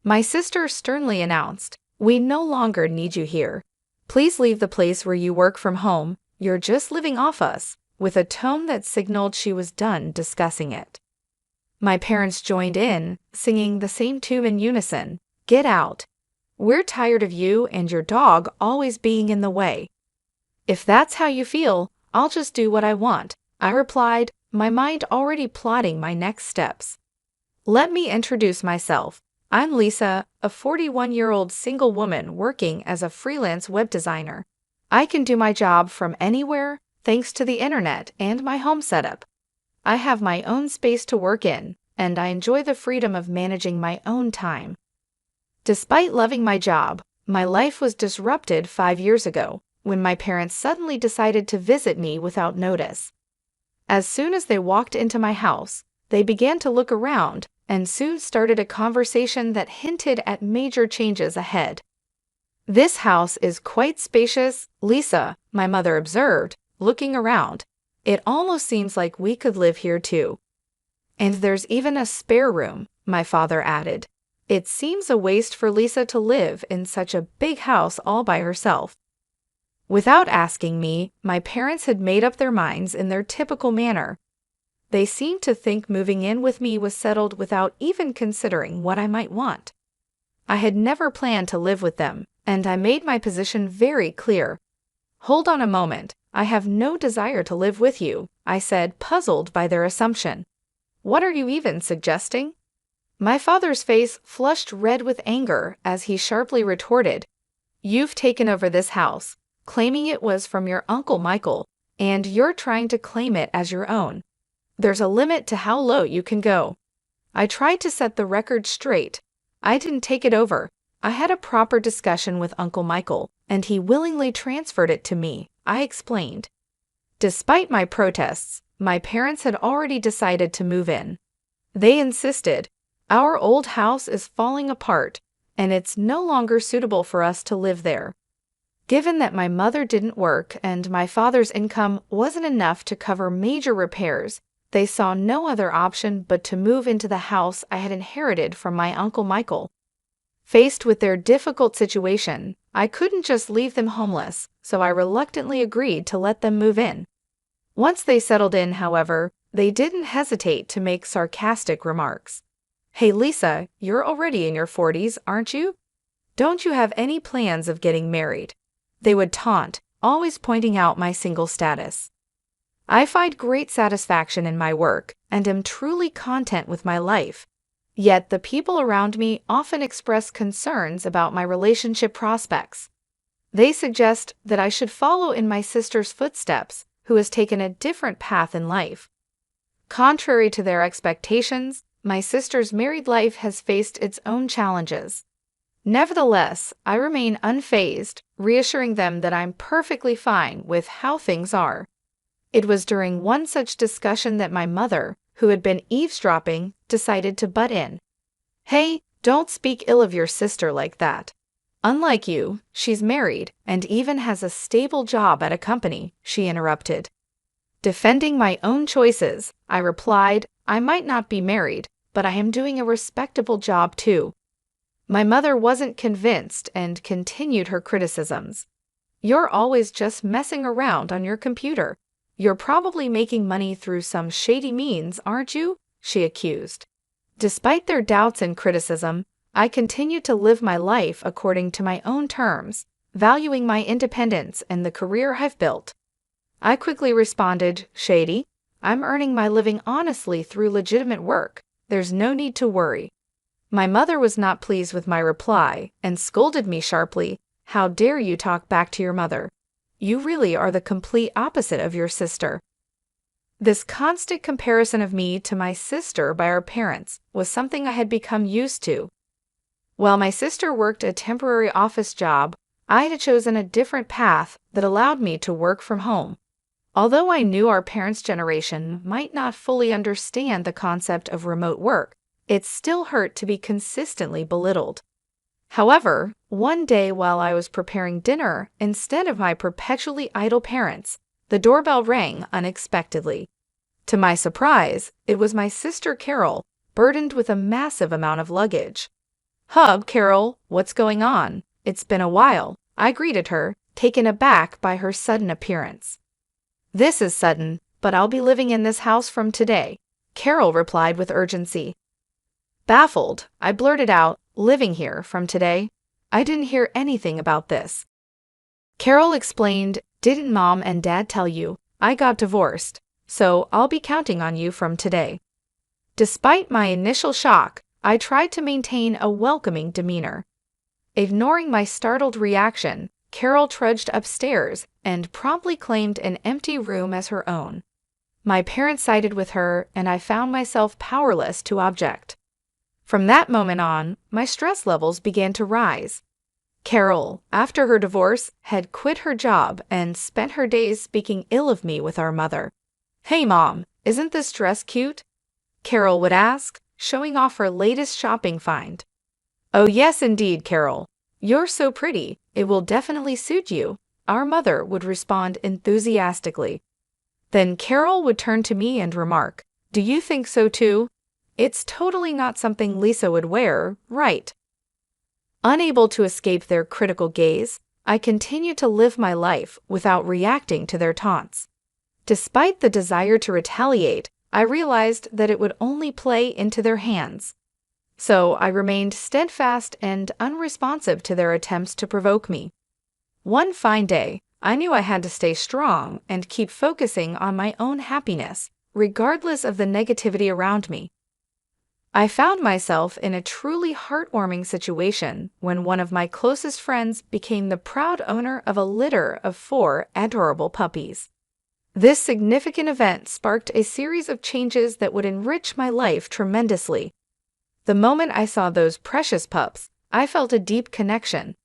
My sister sternly announced, "We no longer need you here. Please leave the place where you work from home. You're just living off us," with a tone that signaled she was done discussing it. My parents joined in, singing the same tune in unison, "Get out. We're tired of you and your dog always being in the way." "If that's how you feel, I'll just do what I want," I replied, my mind already plotting my next steps. "Let me introduce myself. I'm Lisa, a 41-year-old single woman working as a freelance web designer. I can do my job from anywhere thanks to the internet and my home setup. I have my own space to work in, and I enjoy the freedom of managing my own time." Despite loving my job, my life was disrupted 5 years ago when my parents suddenly decided to visit me without notice. As soon as they walked into my house, they began to look around and soon started a conversation that hinted at major changes ahead. "This house is quite spacious, Lisa," my mother observed, looking around. "It almost seems like we could live here too." "And there's even a spare room," my father added. "It seems a waste for Lisa to live in such a big house all by herself." Without asking me, my parents had made up their minds in their typical manner. They seemed to think moving in with me was settled without even considering what I might want. I had never planned to live with them, and I made my position very clear. "Hold on a moment, I have no desire to live with you," I said, puzzled by their assumption. "What are you even suggesting?" My father's face flushed red with anger as he sharply retorted, "You've taken over this house, claiming it was from your Uncle Michael, and you're trying to claim it as your own. There's a limit to how low you can go." I tried to set the record straight. I didn't take it over. I had a proper discussion with Uncle Michael, and he willingly transferred it to me, I explained. Despite my protests, my parents had already decided to move in. They insisted, "Our old house is falling apart, and it's no longer suitable for us to live there." Given that my mother didn't work and my father's income wasn't enough to cover major repairs, they saw no other option but to move into the house I had inherited from my Uncle Michael. Faced with their difficult situation, I couldn't just leave them homeless, so I reluctantly agreed to let them move in. Once they settled in, however, they didn't hesitate to make sarcastic remarks. "Hey Lisa, you're already in your 40s, aren't you? Don't you have any plans of getting married?" They would taunt, always pointing out my single status. I find great satisfaction in my work and am truly content with my life. Yet the people around me often express concerns about my relationship prospects. They suggest that I should follow in my sister's footsteps, who has taken a different path in life. Contrary to their expectations, my sister's married life has faced its own challenges. Nevertheless, I remain unfazed, reassuring them that I'm perfectly fine with how things are. It was during one such discussion that my mother, who had been eavesdropping, decided to butt in. "Hey, don't speak ill of your sister like that. Unlike you, she's married and even has a stable job at a company," she interrupted. Defending my own choices, I replied, "I might not be married, but I am doing a respectable job too." My mother wasn't convinced and continued her criticisms. "You're always just messing around on your computer. You're probably making money through some shady means, aren't you?" she accused. Despite their doubts and criticism, I continued to live my life according to my own terms, valuing my independence and the career I've built. I quickly responded, "Shady? I'm earning my living honestly through legitimate work. There's no need to worry." My mother was not pleased with my reply and scolded me sharply, "How dare you talk back to your mother? You really are the complete opposite of your sister." This constant comparison of me to my sister by our parents was something I had become used to. While my sister worked a temporary office job, I had chosen a different path that allowed me to work from home. Although I knew our parents' generation might not fully understand the concept of remote work, it still hurt to be consistently belittled. However, one day while I was preparing dinner instead of my perpetually idle parents, the doorbell rang unexpectedly. To my surprise, it was my sister Carol, burdened with a massive amount of luggage. "Hub, Carol, what's going on? It's been a while," I greeted her, taken aback by her sudden appearance. "This is sudden, but I'll be living in this house from today," Carol replied with urgency. Baffled, I blurted out, "Living here from today? I didn't hear anything about this." Carol explained, "Didn't Mom and Dad tell you? I got divorced, so I'll be counting on you from today." Despite my initial shock, I tried to maintain a welcoming demeanor. Ignoring my startled reaction, Carol trudged upstairs and promptly claimed an empty room as her own. My parents sided with her, and I found myself powerless to object. From that moment on, my stress levels began to rise. Carol, after her divorce, had quit her job and spent her days speaking ill of me with our mother. "Hey Mom, isn't this dress cute?" Carol would ask, showing off her latest shopping find. "Oh yes indeed, Carol. You're so pretty, it will definitely suit you," our mother would respond enthusiastically. Then Carol would turn to me and remark, "Do you think so too? It's totally not something Lisa would wear, right?" Unable to escape their critical gaze, I continued to live my life without reacting to their taunts. Despite the desire to retaliate, I realized that it would only play into their hands. So I remained steadfast and unresponsive to their attempts to provoke me. One fine day, I knew I had to stay strong and keep focusing on my own happiness, regardless of the negativity around me. I found myself in a truly heartwarming situation when one of my closest friends became the proud owner of a litter of 4 adorable puppies. This significant event sparked a series of changes that would enrich my life tremendously. The moment I saw those precious pups, I felt a deep connection.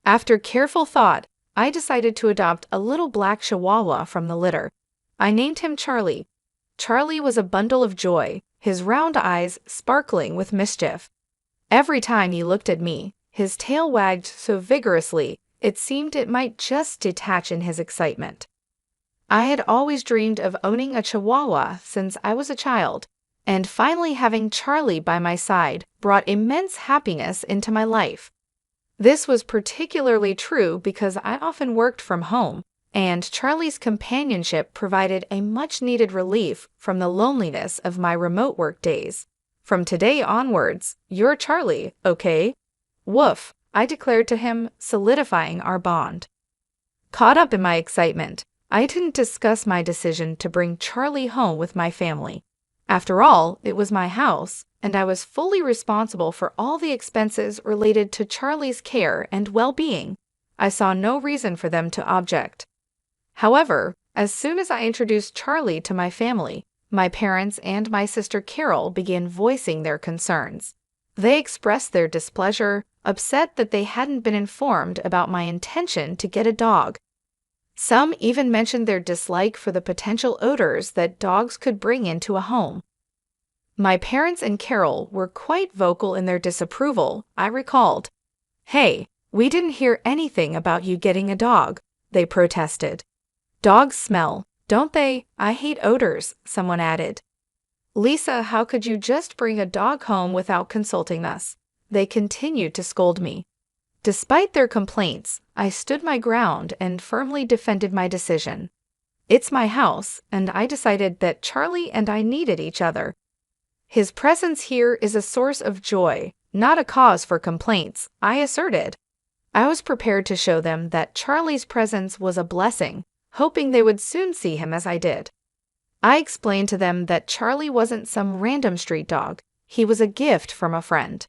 After careful thought, I decided to adopt a little black Chihuahua from the litter. I named him Charlie. Charlie was a bundle of joy, his round eyes sparkling with mischief. Every time he looked at me, his tail wagged so vigorously it seemed it might just detach in his excitement. I had always dreamed of owning a Chihuahua since I was a child, and finally having Charlie by my side brought immense happiness into my life. This was particularly true because I often worked from home, and Charlie's companionship provided a much-needed relief from the loneliness of my remote work days. "From today onwards, you're Charlie, okay?" "Woof," I declared to him, solidifying our bond. Caught up in my excitement, I didn't discuss my decision to bring Charlie home with my family. After all, it was my house, and I was fully responsible for all the expenses related to Charlie's care and well-being. I saw no reason for them to object. However, as soon as I introduced Charlie to my family, my parents and my sister Carol began voicing their concerns. They expressed their displeasure, upset that they hadn't been informed about my intention to get a dog. Some even mentioned their dislike for the potential odors that dogs could bring into a home. My parents and Carol were quite vocal in their disapproval, I recalled. "Hey, we didn't hear anything about you getting a dog," they protested. "Dogs smell, don't they? I hate odors," someone added. "Lisa, how could you just bring a dog home without consulting us?" They continued to scold me. Despite their complaints, I stood my ground and firmly defended my decision. It's my house, and I decided that Charlie and I needed each other. "His presence here is a source of joy, not a cause for complaints," I asserted. I was prepared to show them that Charlie's presence was a blessing, hoping they would soon see him as I did. I explained to them that Charlie wasn't some random street dog, he was a gift from a friend.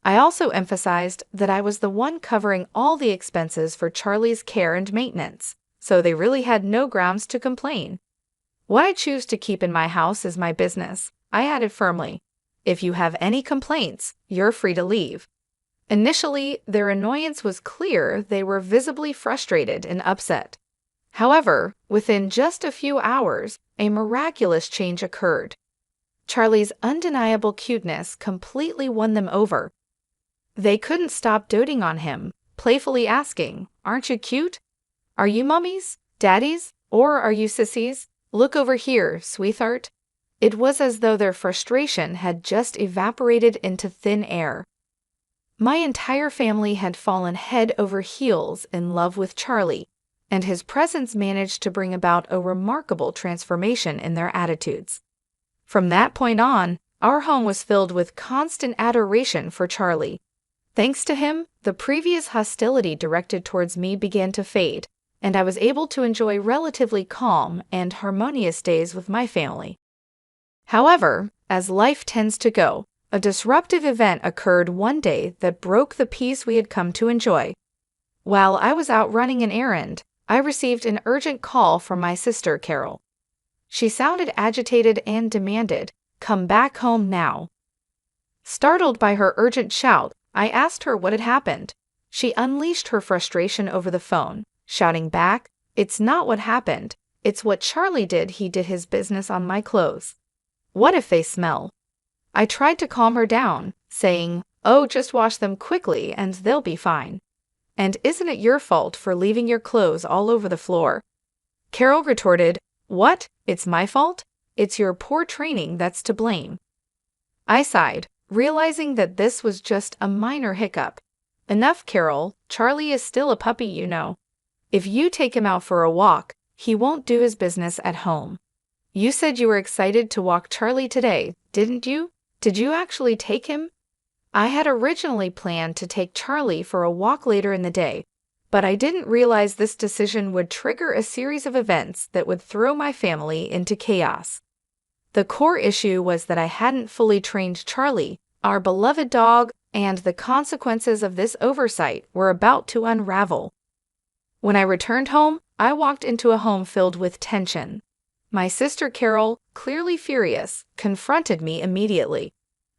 I also emphasized that I was the one covering all the expenses for Charlie's care and maintenance, so they really had no grounds to complain. "What I choose to keep in my house is my business," I added firmly. "If you have any complaints, you're free to leave." Initially, their annoyance was clear. They were visibly frustrated and upset. However, within just a few hours, a miraculous change occurred. Charlie's undeniable cuteness completely won them over. They couldn't stop doting on him, playfully asking, "Aren't you cute? Are you mummies, daddies, or are you sissies? Look over here, sweetheart." It was as though their frustration had just evaporated into thin air. My entire family had fallen head over heels in love with Charlie, and his presence managed to bring about a remarkable transformation in their attitudes. From that point on, our home was filled with constant adoration for Charlie. Thanks to him, the previous hostility directed towards me began to fade, and I was able to enjoy relatively calm and harmonious days with my family. However, as life tends to go, a disruptive event occurred one day that broke the peace we had come to enjoy. While I was out running an errand, I received an urgent call from my sister, Carol. She sounded agitated and demanded, "Come back home now." Startled by her urgent shout, I asked her what had happened. She unleashed her frustration over the phone, shouting back, "It's not what happened. It's what Charlie did. He did his business on my clothes. What if they smell?" I tried to calm her down, saying, "Oh, just wash them quickly and they'll be fine. And isn't it your fault for leaving your clothes all over the floor?" Carol retorted, "What? It's my fault? It's your poor training that's to blame." I sighed, realizing that this was just a minor hiccup. "Enough, Carol. Charlie is still a puppy, you know. If you take him out for a walk, he won't do his business at home. You said you were excited to walk Charlie today, didn't you? Did you actually take him?" I had originally planned to take Charlie for a walk later in the day, but I didn't realize this decision would trigger a series of events that would throw my family into chaos. The core issue was that I hadn't fully trained Charlie, our beloved dog, and the consequences of this oversight were about to unravel. When I returned home, I walked into a home filled with tension. My sister Carol, clearly furious, confronted me immediately.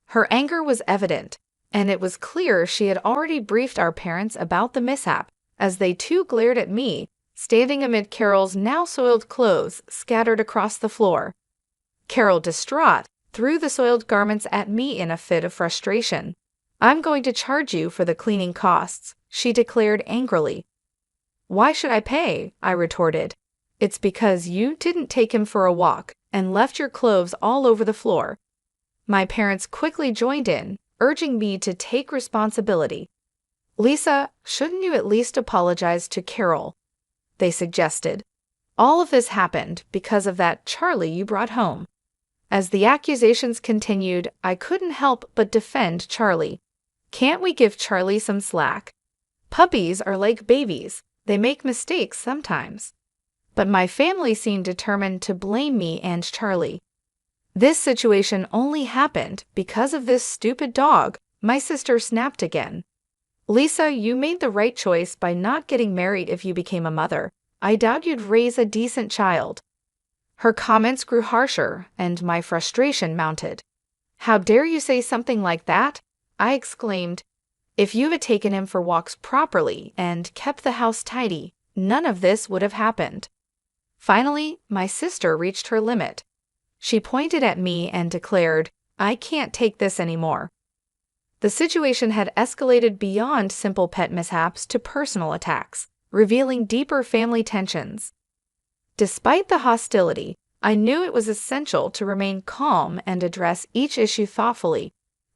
Her anger was evident, and it was clear she had already briefed our parents about the mishap, as they too glared at me, standing amid Carol's now soiled clothes scattered across the floor. Carol, distraught, threw the soiled garments at me in a fit of frustration. "I'm going to charge you for the cleaning costs," she declared angrily. "Why should I pay?" I retorted. "It's because you didn't take him for a walk and left your clothes all over the floor." My parents quickly joined in, urging me to take responsibility. "Lisa, shouldn't you at least apologize to Carol?" they suggested. "All of this happened because of that Charlie you brought home." As the accusations continued, I couldn't help but defend Charlie. "Can't we give Charlie some slack? Puppies are like babies. They make mistakes sometimes." But my family seemed determined to blame me and Charlie. "This situation only happened because of this stupid dog," my sister snapped again. "Lisa, you made the right choice by not getting married if you became a mother. I doubt you'd raise a decent child." Her comments grew harsher, and my frustration mounted. "How dare you say something like that?" I exclaimed. "If you had taken him for walks properly and kept the house tidy, none of this would have happened." Finally, my sister reached her limit. She pointed at me and declared, "I can't take this anymore." The situation had escalated beyond simple pet mishaps to personal attacks, revealing deeper family tensions. Despite the hostility, I knew it was essential to remain calm and address each issue thoughtfully,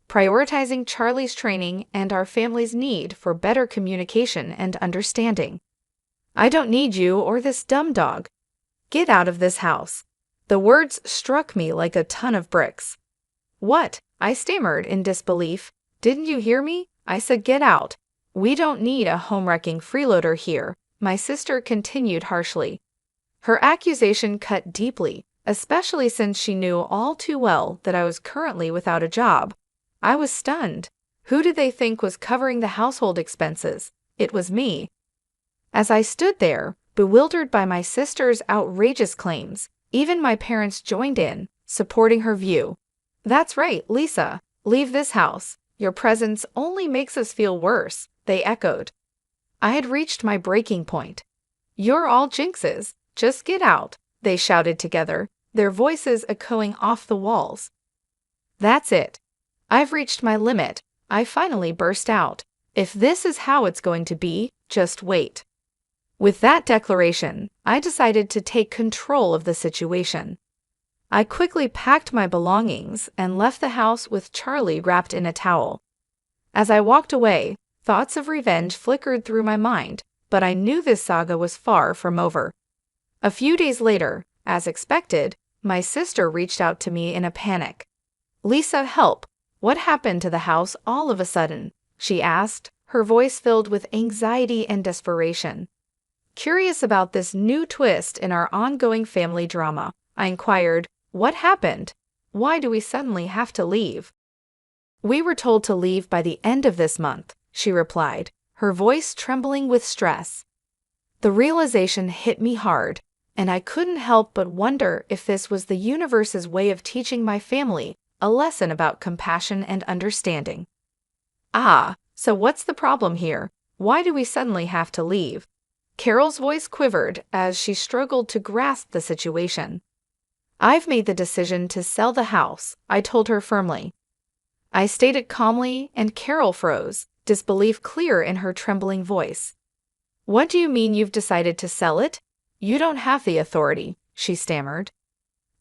prioritizing Charlie's training and our family's need for better communication and understanding. "I don't need you or this dumb dog. Get out of this house." The words struck me like a ton of bricks. "What?" I stammered in disbelief. "Didn't you hear me? I said get out. We don't need a home-wrecking freeloader here," my sister continued harshly. Her accusation cut deeply, especially since she knew all too well that I was currently without a job. I was stunned. Who did they think was covering the household expenses? It was me. As I stood there, bewildered by my sister's outrageous claims, even my parents joined in, supporting her view. "That's right, Lisa. Leave this house. Your presence only makes us feel worse," they echoed. I had reached my breaking point. "You're all jinxes. Just get out," they shouted together, their voices echoing off the walls. "That's it. I've reached my limit," I finally burst out. "If this is how it's going to be, just wait." With that declaration, I decided to take control of the situation. I quickly packed my belongings and left the house with Charlie wrapped in a towel. As I walked away, thoughts of revenge flickered through my mind, but I knew this saga was far from over. A few days later, as expected, my sister reached out to me in a panic. "Lisa, help! What happened to the house all of a sudden?" she asked, her voice filled with anxiety and desperation. Curious about this new twist in our ongoing family drama, I inquired, "What happened? Why do we suddenly have to leave?" "We were told to leave by the end of this month," she replied, her voice trembling with stress. The realization hit me hard, and I couldn't help but wonder if this was the universe's way of teaching my family a lesson about compassion and understanding. "Ah, so what's the problem here? Why do we suddenly have to leave?" Carol's voice quivered as she struggled to grasp the situation. "I've made the decision to sell the house," I told her firmly. I stated calmly, and Carol froze, disbelief clear in her trembling voice. "What do you mean you've decided to sell it? You don't have the authority," she stammered.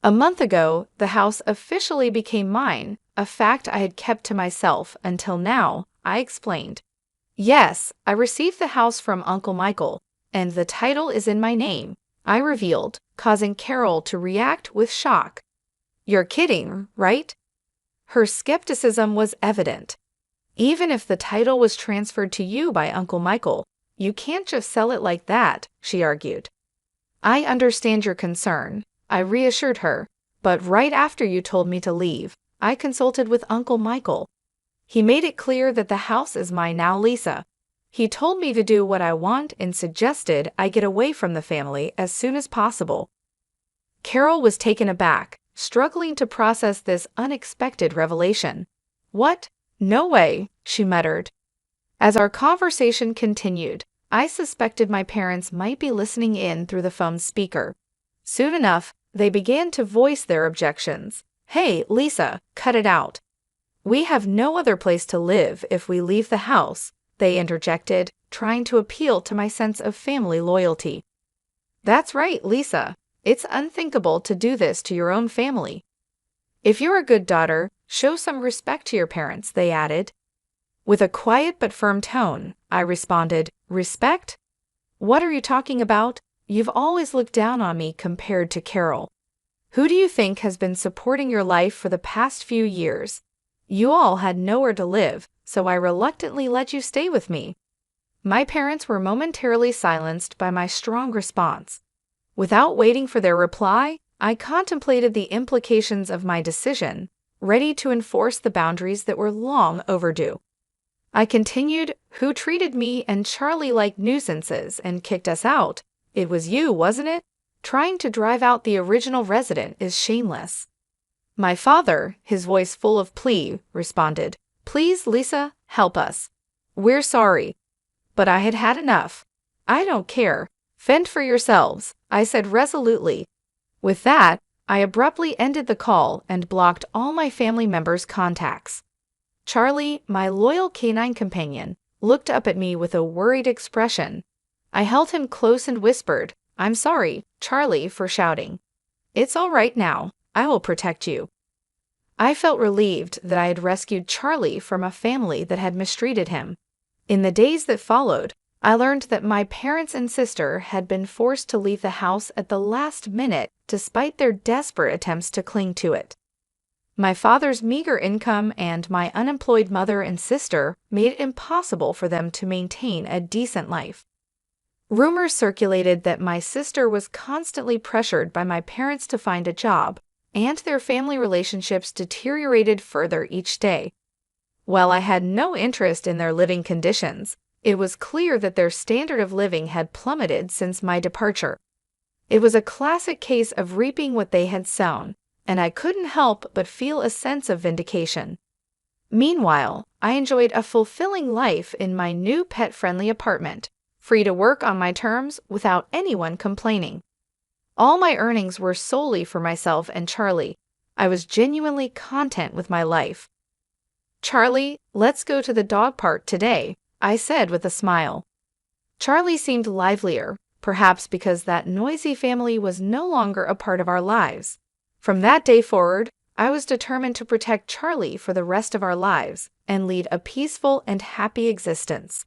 "A month ago, the house officially became mine, a fact I had kept to myself until now," I explained. "Yes, I received the house from Uncle Michael, and the title is in my name," I revealed, causing Carol to react with shock. "You're kidding, right?" Her skepticism was evident. "Even if the title was transferred to you by Uncle Michael, you can't just sell it like that," she argued. "I understand your concern," I reassured her, "but right after you told me to leave, I consulted with Uncle Michael. He made it clear that the house is mine now, Lisa. He told me to do what I want and suggested I get away from the family as soon as possible." Carol was taken aback, struggling to process this unexpected revelation. "What? No way," she muttered. As our conversation continued, I suspected my parents might be listening in through the phone's speaker. Soon enough, they began to voice their objections. "Hey, Lisa, cut it out. We have no other place to live if we leave the house," they interjected, trying to appeal to my sense of family loyalty. "That's right, Lisa. It's unthinkable to do this to your own family. If you're a good daughter, show some respect to your parents," they added. With a quiet but firm tone, I responded, "Respect? What are you talking about? You've always looked down on me compared to Carol. Who do you think has been supporting your life for the past few years? You all had nowhere to live, so I reluctantly let you stay with me." My parents were momentarily silenced by my strong response. Without waiting for their reply, I contemplated the implications of my decision, ready to enforce the boundaries that were long overdue. I continued, "Who treated me and Charlie like nuisances and kicked us out? It was you, wasn't it? Trying to drive out the original resident is shameless." My father, his voice full of plea, responded, "Please, Lisa, help us. We're sorry." But I had had enough. "I don't care. Fend for yourselves," I said resolutely. With that, I abruptly ended the call and blocked all my family members' contacts. Charlie, my loyal canine companion, looked up at me with a worried expression. I held him close and whispered, "I'm sorry, Charlie, for shouting. It's all right now. I will protect you." I felt relieved that I had rescued Charlie from a family that had mistreated him. In the days that followed, I learned that my parents and sister had been forced to leave the house at the last minute despite their desperate attempts to cling to it. My father's meager income and my unemployed mother and sister made it impossible for them to maintain a decent life. Rumors circulated that my sister was constantly pressured by my parents to find a job, and their family relationships deteriorated further each day. While I had no interest in their living conditions, it was clear that their standard of living had plummeted since my departure. It was a classic case of reaping what they had sown, and I couldn't help but feel a sense of vindication. Meanwhile, I enjoyed a fulfilling life in my new pet-friendly apartment, free to work on my terms without anyone complaining. All my earnings were solely for myself and Charlie. I was genuinely content with my life. "Charlie, let's go to the dog park today," I said with a smile. Charlie seemed livelier, perhaps because that noisy family was no longer a part of our lives. From that day forward, I was determined to protect Charlie for the rest of our lives, and lead a peaceful and happy existence.